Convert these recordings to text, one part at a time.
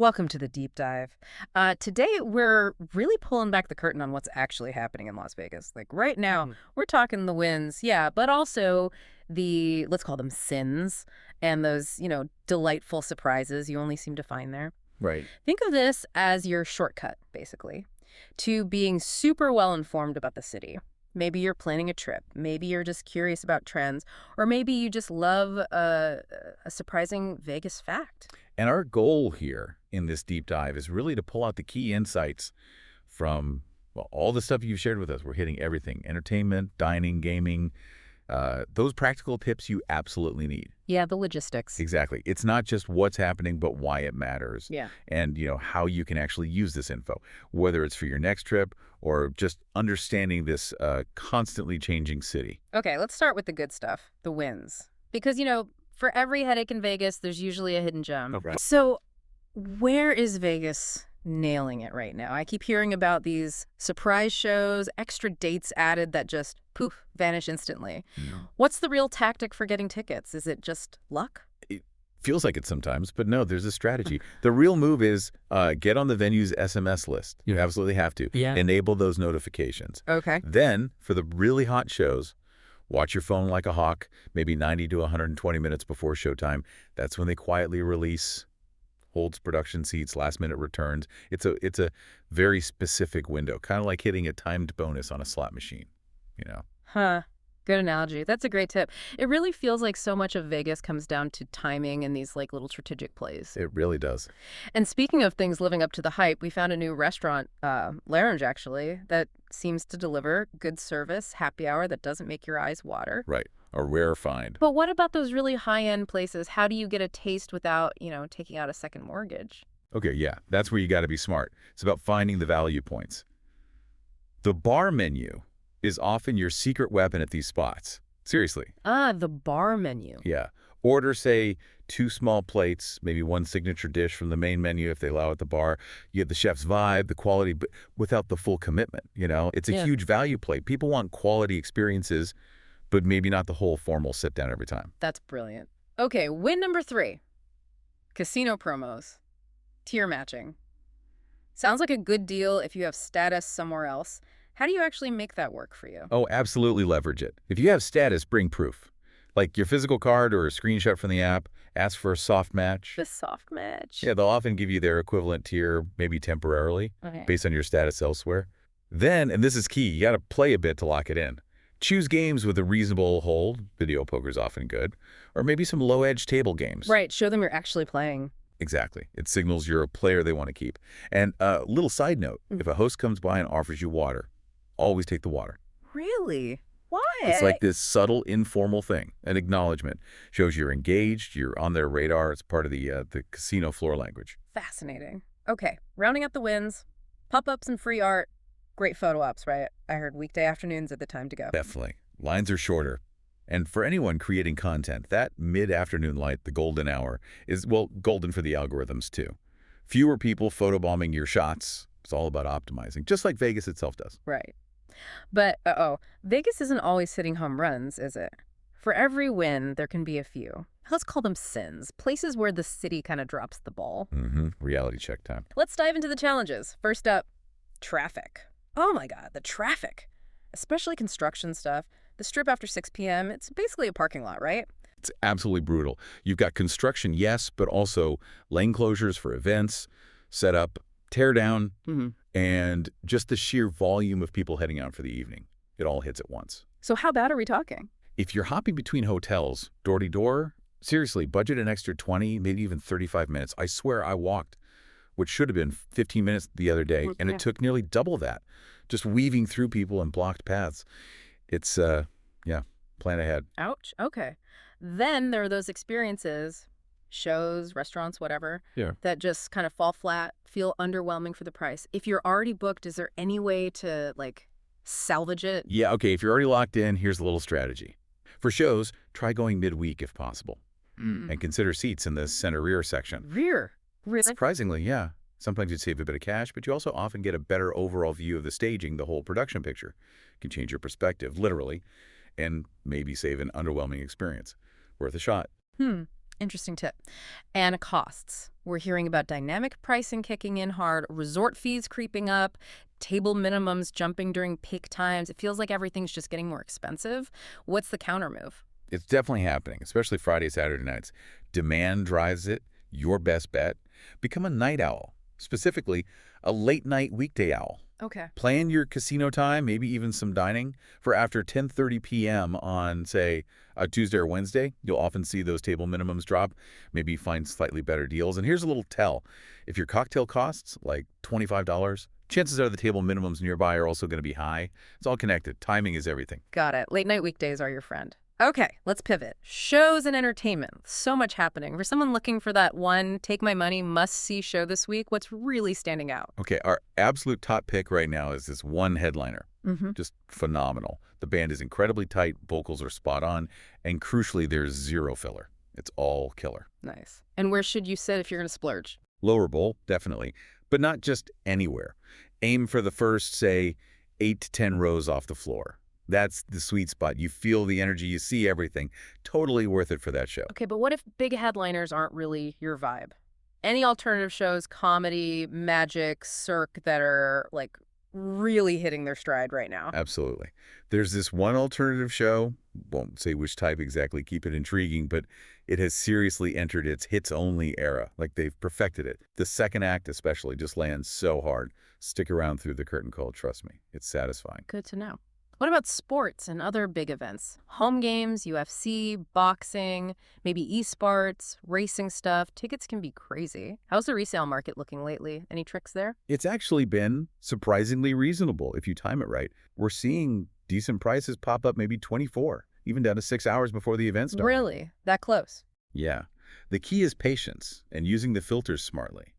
Welcome to the deep dive. Today, we're really pulling back the curtain on what's actually happening in Las Vegas. Like right now, we're talking the wins, yeah, but also the, let's call them sins, and those, delightful surprises you only seem to find there. Right. Think of this as your shortcut, basically, to being super well informed about the city. Maybe you're planning a trip. Maybe you're just curious about trends. Or maybe you just love a surprising Vegas fact. And our goal here in this deep dive is really to pull out the key insights from, well, all the stuff you've shared with us. We're hitting everything: entertainment, dining, gaming, those practical tips you absolutely need. Yeah, the logistics. Exactly. It's not just what's happening, but why it matters. Yeah. And, how you can actually use this info, whether it's for your next trip or just understanding this constantly changing city. Okay, let's start with the good stuff, the wins. Because, for every headache in Vegas, there's usually a hidden gem. Oh, right. So where is Vegas nailing it right now? I keep hearing about these surprise shows, extra dates added that just, poof, vanish instantly. What's the real tactic for getting tickets? Is it just luck? It feels like it sometimes, but no, there's a strategy. The real move is get on the venue's SMS list. You absolutely have to. Yeah. Enable those notifications. Okay. Then, for the really hot shows, watch your phone like a hawk, maybe 90 to 120 minutes before showtime. That's when they quietly release, holds production seats, last-minute returns. It's a very specific window, kind of like hitting a timed bonus on a slot machine, Huh. Good analogy. That's a great tip. It really feels like so much of Vegas comes down to timing and these little strategic plays. It really does. And speaking of things living up to the hype, we found a new restaurant, Lounge actually, that seems to deliver good service, happy hour that doesn't make your eyes water. Right. A rare find. But what about those really high-end places? How do you get a taste without, taking out a second mortgage? Okay, yeah, that's where you got to be smart. It's about finding the value points. The bar menu is often your secret weapon at these spots. Seriously. Ah, the bar menu. Yeah. Order, say, 2 small plates, maybe 1 signature dish from the main menu if they allow at the bar. You get the chef's vibe, the quality, but without the full commitment, It's a huge value play. People want quality experiences, but maybe not the whole formal sit-down every time. That's brilliant. Okay, win number 3. Casino promos. Tier matching. Sounds like a good deal if you have status somewhere else. How do you actually make that work for you? Oh, absolutely leverage it. If you have status, bring proof. Like your physical card or a screenshot from the app, ask for a soft match. The soft match. Yeah, they'll often give you their equivalent tier, maybe temporarily, based on your status elsewhere. Then, and this is key, you got to play a bit to lock it in. Choose games with a reasonable hold. Video poker's often good. Or maybe some low-edge table games. Right, show them you're actually playing. Exactly. It signals you're a player they want to keep. And a little side note, if a host comes by and offers you water, always take the water. Really? Why? It's like this subtle, informal thing, an acknowledgement. Shows you're engaged, you're on their radar. It's part of the casino floor language. Fascinating. Okay, rounding up the wins, pop-ups and free art, great photo ops, right? I heard weekday afternoons are the time to go. Definitely. Lines are shorter. And for anyone creating content, that mid-afternoon light, the golden hour, is, well, golden for the algorithms too. Fewer people photobombing your shots. It's all about optimizing, just like Vegas itself does. Right. But, Vegas isn't always hitting home runs, is it? For every win, there can be a few. Let's call them sins, places where the city kind of drops the ball. Reality check time. Let's dive into the challenges. First up, traffic. Oh my God, the traffic. Especially construction stuff. The strip after 6 p.m., it's basically a parking lot, right? It's absolutely brutal. You've got construction, yes, but also lane closures for events, setup, tear down, and just the sheer volume of people heading out for the evening. It all hits at once. So how bad are we talking? If you're hopping between hotels, door to door, seriously, budget an extra 20, maybe even 35 minutes. I swear I walked, which should have been 15 minutes the other day, and it took nearly double that, just weaving through people and blocked paths. It's, plan ahead. Ouch. Okay. Then there are those experiences, shows, restaurants, whatever, that just kind of fall flat, feel underwhelming for the price. If you're already booked, is there any way to, salvage it? Yeah, okay, if you're already locked in, here's a little strategy. For shows, try going midweek if possible. And consider seats in the center rear section. Rear? Really? Surprisingly, yeah. Sometimes you'd save a bit of cash, but you also often get a better overall view of the staging, the whole production picture. Can change your perspective, literally, and maybe save an underwhelming experience. Worth a shot. Interesting tip. And costs. We're hearing about dynamic pricing kicking in hard, resort fees creeping up, table minimums jumping during peak times. It feels like everything's just getting more expensive. What's the counter move? It's definitely happening, especially Friday, Saturday nights. Demand drives it. Your best bet. Become a night owl, specifically a late-night weekday owl. Okay. Plan your casino time, maybe even some dining, for after 10:30 p.m. on, say, a Tuesday or Wednesday. You'll often see those table minimums drop, maybe find slightly better deals. And here's a little tell. If your cocktail costs like $25, chances are the table minimums nearby are also going to be high. It's all connected. Timing is everything. Got it. Late night weekdays are your friend. Okay, let's pivot. Shows and entertainment. So much happening. For someone looking for that one take my money must-see show this week, what's really standing out? Okay, our absolute top pick right now is this one headliner. Just phenomenal. The band is incredibly tight, vocals are spot on, and crucially, there's zero filler. It's all killer. Nice. And where should you sit if you're going to splurge? Lower bowl, definitely, but not just anywhere. Aim for the first, say, 8 to 10 rows off the floor. That's the sweet spot. You feel the energy, you see everything. Totally worth it for that show. Okay, but what if big headliners aren't really your vibe? Any alternative shows, comedy, magic, cirque, that are, like, really hitting their stride right now? Absolutely. There's this one alternative show, won't say which type exactly, keep it intriguing, but it has seriously entered its hits-only era. Like, they've perfected it. The second act especially just lands so hard. Stick around through the curtain call, trust me. It's satisfying. Good to know. What about sports and other big events? Home games, UFC, boxing, maybe esports, racing stuff. Tickets can be crazy. How's the resale market looking lately? Any tricks there? It's actually been surprisingly reasonable if you time it right. We're seeing decent prices pop up maybe 24, even down to 6 hours before the event starts. Really? That close? Yeah. The key is patience and using the filters smartly.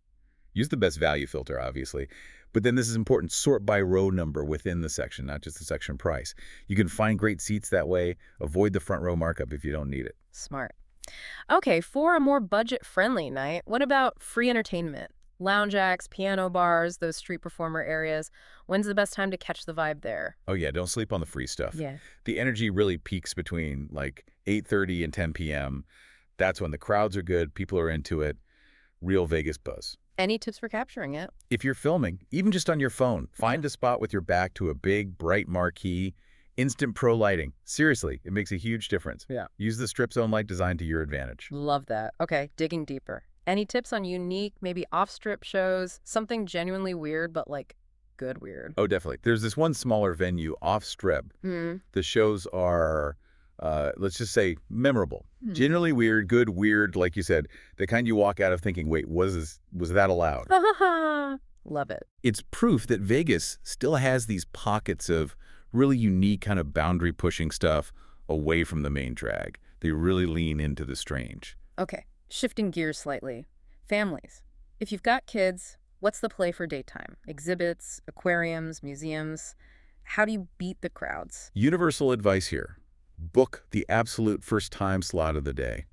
Use the best value filter, obviously. But then this is important, sort by row number within the section, not just the section price. You can find great seats that way. Avoid the front row markup if you don't need it. Smart. Okay, for a more budget-friendly night, what about free entertainment? Lounge acts, piano bars, those street performer areas. When's the best time to catch the vibe there? Oh yeah, don't sleep on the free stuff. Yeah. The energy really peaks between like 8:30 and 10 p.m. That's when the crowds are good, people are into it. Real Vegas buzz. Any tips for capturing it? If you're filming, even just on your phone, find a spot with your back to a big, bright marquee, instant pro lighting. Seriously, it makes a huge difference. Yeah. Use the strip zone light design to your advantage. Love that. Okay, digging deeper. Any tips on unique, maybe off-strip shows? Something genuinely weird, but like good weird. Oh, definitely. There's this one smaller venue off strip. The shows are, let's just say, memorable. Generally weird, good, weird, like you said, the kind you walk out of thinking, wait, was that allowed? Love it. It's proof that Vegas still has these pockets of really unique kind of boundary-pushing stuff away from the main drag. They really lean into the strange. Okay, shifting gears slightly. Families. If you've got kids, what's the play for daytime? Exhibits, aquariums, museums? How do you beat the crowds? Universal advice here. Book the absolute first time slot of the day.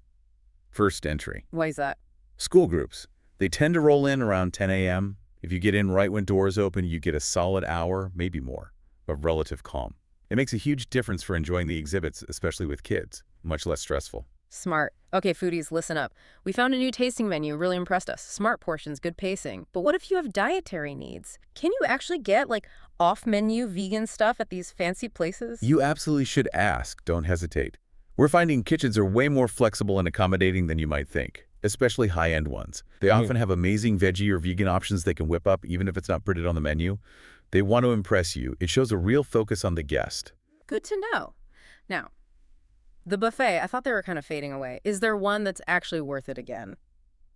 First entry. Why is that? School groups. They tend to roll in around 10 a.m. If you get in right when doors open, you get a solid hour, maybe more, of relative calm. It makes a huge difference for enjoying the exhibits, especially with kids. Much less stressful. Smart. Okay, foodies, listen up. We found a new tasting menu, really impressed us. Smart portions, good pacing. But what if you have dietary needs? Can you actually get, like, off-menu vegan stuff at these fancy places? You absolutely should ask. Don't hesitate. We're finding kitchens are way more flexible and accommodating than you might think, especially high-end ones. They often have amazing veggie or vegan options they can whip up, even if it's not printed on the menu. They want to impress you. It shows a real focus on the guest. Good to know. Now, the buffet, I thought they were kind of fading away. Is there one that's actually worth it again,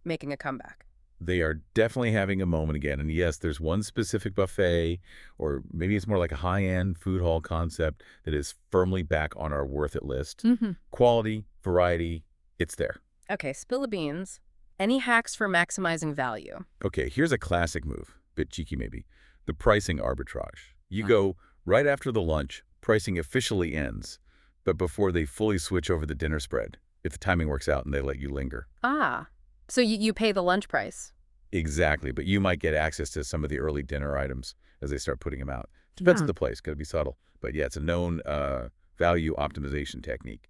making a comeback? They are definitely having a moment again. And yes, there's one specific buffet, or maybe it's more like a high-end food hall concept that is firmly back on our worth it list. Quality, variety, it's there. Okay, spill the beans. Any hacks for maximizing value? Okay, here's a classic move. Bit cheeky maybe. The pricing arbitrage. You go right after the lunch, pricing officially ends, but before they fully switch over the dinner spread, if the timing works out and they let you linger. Ah, so you pay the lunch price. Exactly, but you might get access to some of the early dinner items as they start putting them out. Depends on the place, got to be subtle. But yeah, it's a known value optimization technique.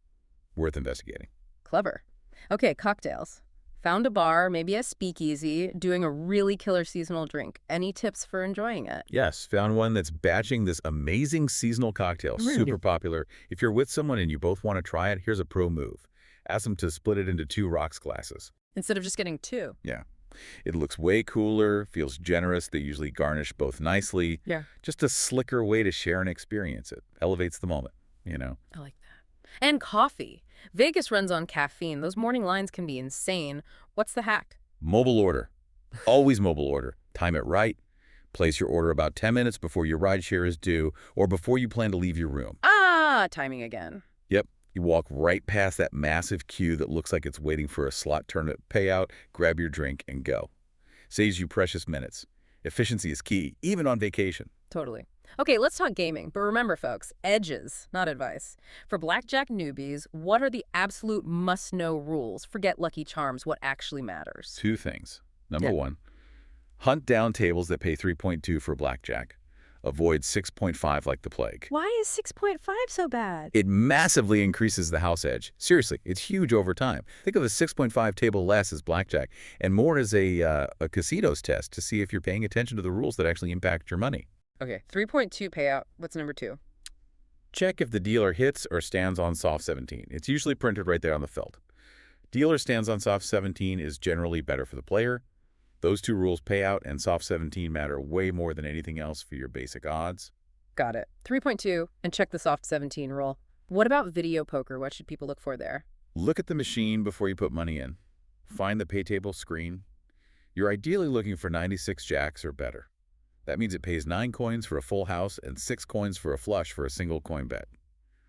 Worth investigating. Clever. Okay, cocktails. Found a bar, maybe a speakeasy, doing a really killer seasonal drink. Any tips for enjoying it? Yes, found one that's batching this amazing seasonal cocktail. Super popular. If you're with someone and you both want to try it, here's a pro move. Ask them to split it into 2 rocks glasses. Instead of just getting 2. Yeah. It looks way cooler, feels generous. They usually garnish both nicely. Yeah. Just a slicker way to share and experience it. Elevates the moment, you know? I like that. And coffee. Vegas runs on caffeine. Those morning lines can be insane. What's the hack? Mobile order. Always mobile order. Time it right. Place your order about 10 minutes before your rideshare is due or before you plan to leave your room. Ah, timing again. Yep. You walk right past that massive queue that looks like it's waiting for a slot tournament payout, grab your drink, and go. Saves you precious minutes. Efficiency is key, even on vacation. Totally. Okay, let's talk gaming. But remember, folks, edges, not advice. For blackjack newbies, what are the absolute must-know rules? Forget Lucky Charms, what actually matters. 2 things. Number 1, hunt down tables that pay 3.2 for blackjack. Avoid 6.5 like the plague. Why is 6.5 so bad? It massively increases the house edge. Seriously, it's huge over time. Think of a 6.5 table less as blackjack and more as a casinos test to see if you're paying attention to the rules that actually impact your money. Okay, 3.2 payout. What's number 2? Check if the dealer hits or stands on soft 17. It's usually printed right there on the felt. Dealer stands on soft 17 is generally better for the player. Those 2 rules, payout and soft 17, matter way more than anything else for your basic odds. Got it. 3.2, and check the soft 17 rule. What about video poker? What should people look for there? Look at the machine before you put money in. Find the pay table screen. You're ideally looking for 96 jacks or better. That means it pays 9 coins for a full house and 6 coins for a flush for a single coin bet.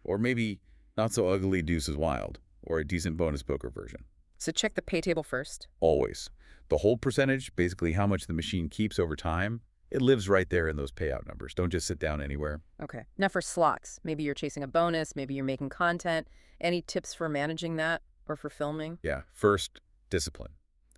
Or maybe not so ugly deuces wild, or a decent bonus poker version. So check the pay table first. Always. The hold percentage, basically how much the machine keeps over time, it lives right there in those payout numbers. Don't just sit down anywhere. Okay. Now for slots, maybe you're chasing a bonus, maybe you're making content. Any tips for managing that or for filming? Yeah. First, discipline.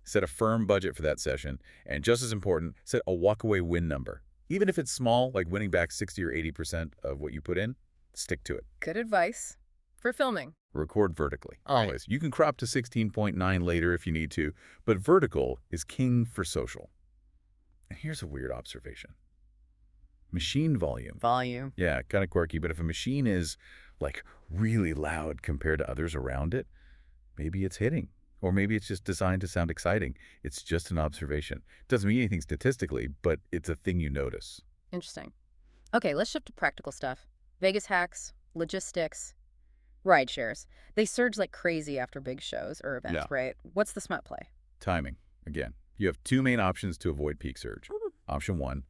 Set a firm budget for that session, and just as important, set a walkaway win number. Even if it's small, like winning back 60 or 80% of what you put in, stick to it. Good advice. For filming. Record vertically. Always. You can crop to 16.9 later if you need to, but vertical is king for social. And here's a weird observation. Machine volume. Volume. Yeah, kind of quirky, but if a machine is like really loud compared to others around it, maybe it's hitting. Or maybe it's just designed to sound exciting. It's just an observation. It doesn't mean anything statistically, but it's a thing you notice. Interesting. Okay, let's shift to practical stuff. Vegas hacks, logistics, ride shares. They surge like crazy after big shows or events, right? What's the smart play? Timing. Again, you have 2 main options to avoid peak surge. Option 1,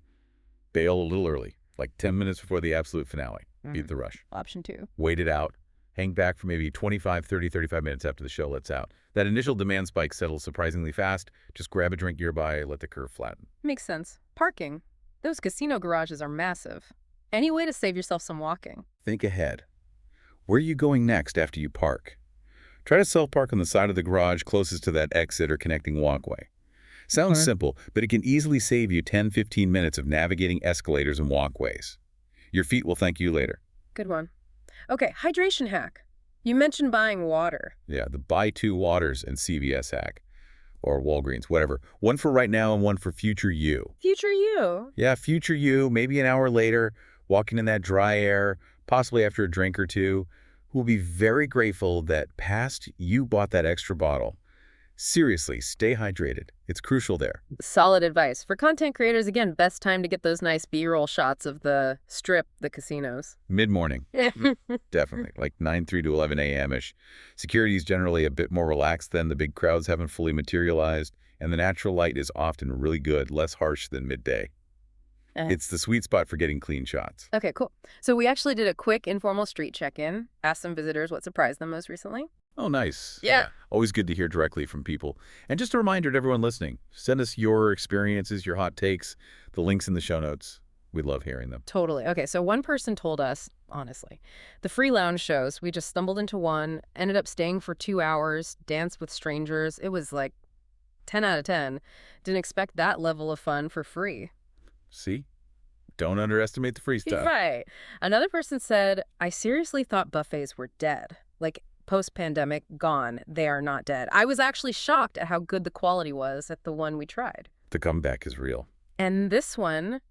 bail a little early, like 10 minutes before the absolute finale. Beat the rush. Option 2. Wait it out. Hang back for maybe 25, 30, 35 minutes after the show lets out. That initial demand spike settles surprisingly fast. Just grab a drink nearby, let the curve flatten. Makes sense. Parking. Those casino garages are massive. Any way to save yourself some walking? Think ahead. Where are you going next after you park? Try to self-park on the side of the garage closest to that exit or connecting walkway. Sounds simple, but it can easily save you 10-15 minutes of navigating escalators and walkways. Your feet will thank you later. Good one. Okay, hydration hack. You mentioned buying water. Yeah, the buy 2 waters and CVS hack. Or Walgreens, whatever. One for right now and one for future you. Future you? Yeah, future you, maybe an hour later, walking in that dry air, possibly after a drink or 2, who will be very grateful that past you bought that extra bottle. Seriously, stay hydrated. It's crucial there. Solid advice. For content creators, again, best time to get those nice B-roll shots of the strip, the casinos. Mid-morning. Definitely. Like 9:03 to 11 a.m.-ish. Security is generally a bit more relaxed then. The big crowds haven't fully materialized, and the natural light is often really good, less harsh than midday. It's the sweet spot for getting clean shots. Okay, cool. So we actually did a quick informal street check-in, asked some visitors what surprised them most recently. Oh, nice. Yeah. Always good to hear directly from people. And just a reminder to everyone listening, send us your experiences, your hot takes, the links in the show notes. We love hearing them. Totally. Okay, so one person told us, honestly, the free lounge shows, we just stumbled into one, ended up staying for 2 hours, danced with strangers. It was like 10 out of 10. Didn't expect that level of fun for free. See? Don't underestimate the free stuff. Right. Another person said, I seriously thought buffets were dead. Like, post-pandemic, gone. They are not dead. I was actually shocked at how good the quality was at the one we tried. The comeback is real. And this one,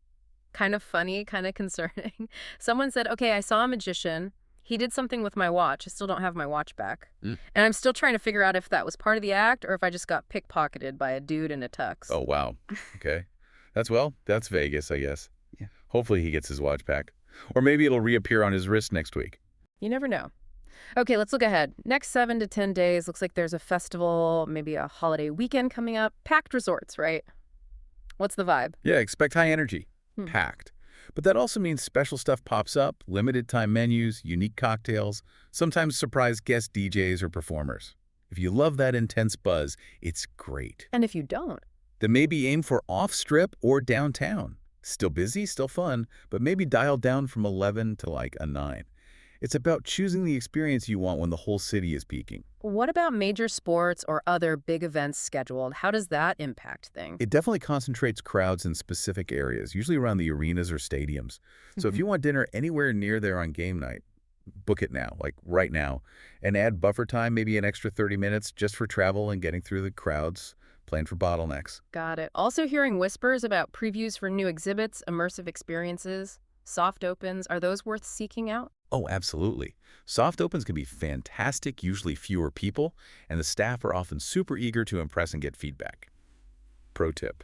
kind of funny, kind of concerning. Someone said, okay, I saw a magician. He did something with my watch. I still don't have my watch back. And I'm still trying to figure out if that was part of the act or if I just got pickpocketed by a dude in a tux. Oh, wow. Okay. That's Vegas, I guess. Yeah. Hopefully he gets his watch back. Or maybe it'll reappear on his wrist next week. You never know. Okay, let's look ahead. Next 7 to 10 days, looks like there's a festival, maybe a holiday weekend coming up. Packed resorts, right? What's the vibe? Yeah, expect high energy. Packed. But that also means special stuff pops up, limited time menus, unique cocktails, sometimes surprise guest DJs or performers. If you love that intense buzz, it's great. And if you don't? Then maybe aim for off-strip or downtown. Still busy, still fun, but maybe dialed down from 11 to like a 9. It's about choosing the experience you want when the whole city is peaking. What about major sports or other big events scheduled? How does that impact things? It definitely concentrates crowds in specific areas, usually around the arenas or stadiums. So if you want dinner anywhere near there on game night, book it now, like right now, and add buffer time, maybe an extra 30 minutes just for travel and getting through the crowds, plan for bottlenecks. Got it. Also hearing whispers about previews for new exhibits, immersive experiences, soft opens. Are those worth seeking out? Oh, absolutely. Soft opens can be fantastic, usually fewer people, and the staff are often super eager to impress and get feedback. Pro tip.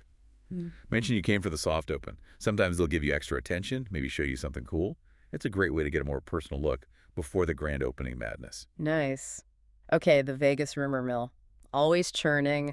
Mention you came for the soft open. Sometimes they'll give you extra attention, maybe show you something cool. It's a great way to get a more personal look before the grand opening madness. Nice. Okay, the Vegas rumor mill. Always churning.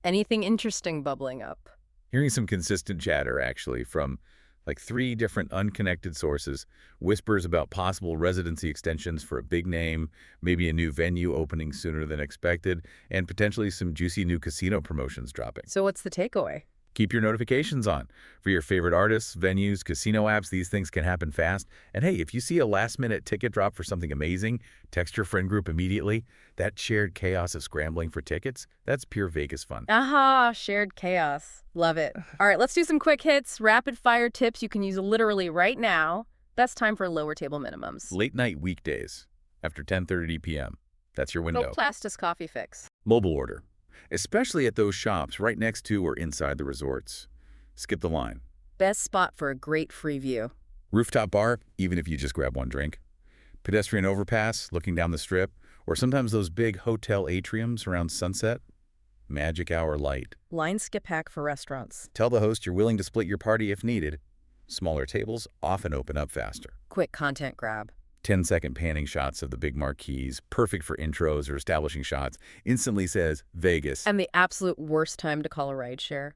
Anything interesting bubbling up? Hearing some consistent chatter, actually, from like 3 different unconnected sources, whispers about possible residency extensions for a big name, maybe a new venue opening sooner than expected, and potentially some juicy new casino promotions dropping. So what's the takeaway? Keep your notifications on. For your favorite artists, venues, casino apps, these things can happen fast. And hey, if you see a last-minute ticket drop for something amazing, text your friend group immediately. That shared chaos of scrambling for tickets, that's pure Vegas fun. Aha, shared chaos. Love it. All right, let's do some quick hits, rapid-fire tips you can use literally right now. Best time for lower table minimums. Late-night weekdays, after 10:30 p.m. That's your window. Go Plastis Coffee Fix. Mobile order, especially at those shops right next to or inside the resorts. Skip the line. Best spot for a great free view. Rooftop bar, even if you just grab one drink. Pedestrian overpass, looking down the strip, or sometimes those big hotel atriums around sunset. Magic hour light. Line skip hack for restaurants. Tell the host you're willing to split your party if needed. Smaller tables often open up faster. Quick content grab. 10-second panning shots of the big marquees, perfect for intros or establishing shots, instantly says Vegas. And the absolute worst time to call a rideshare.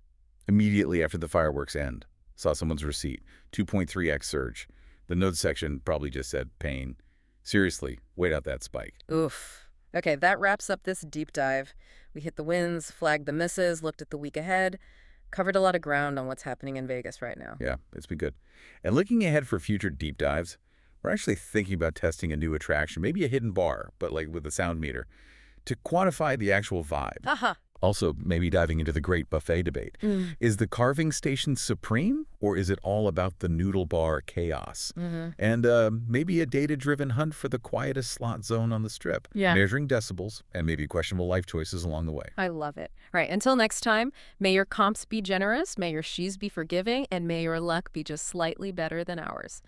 Immediately after the fireworks end. Saw someone's receipt. 2.3x surge. The notes section probably just said pain. Seriously, wait out that spike. Oof. Okay, that wraps up this deep dive. We hit the wins, flagged the misses, looked at the week ahead, covered a lot of ground on what's happening in Vegas right now. Yeah, it's been good. And looking ahead for future deep dives, we're actually thinking about testing a new attraction, maybe a hidden bar, but like with a sound meter, to quantify the actual vibe. Haha. Also, maybe diving into the great buffet debate. Is the carving station supreme, or is it all about the noodle bar chaos? And maybe a data-driven hunt for the quietest slot zone on the strip, measuring decibels and maybe questionable life choices along the way. I love it. All right, until next time, may your comps be generous, may your she's be forgiving, and may your luck be just slightly better than ours.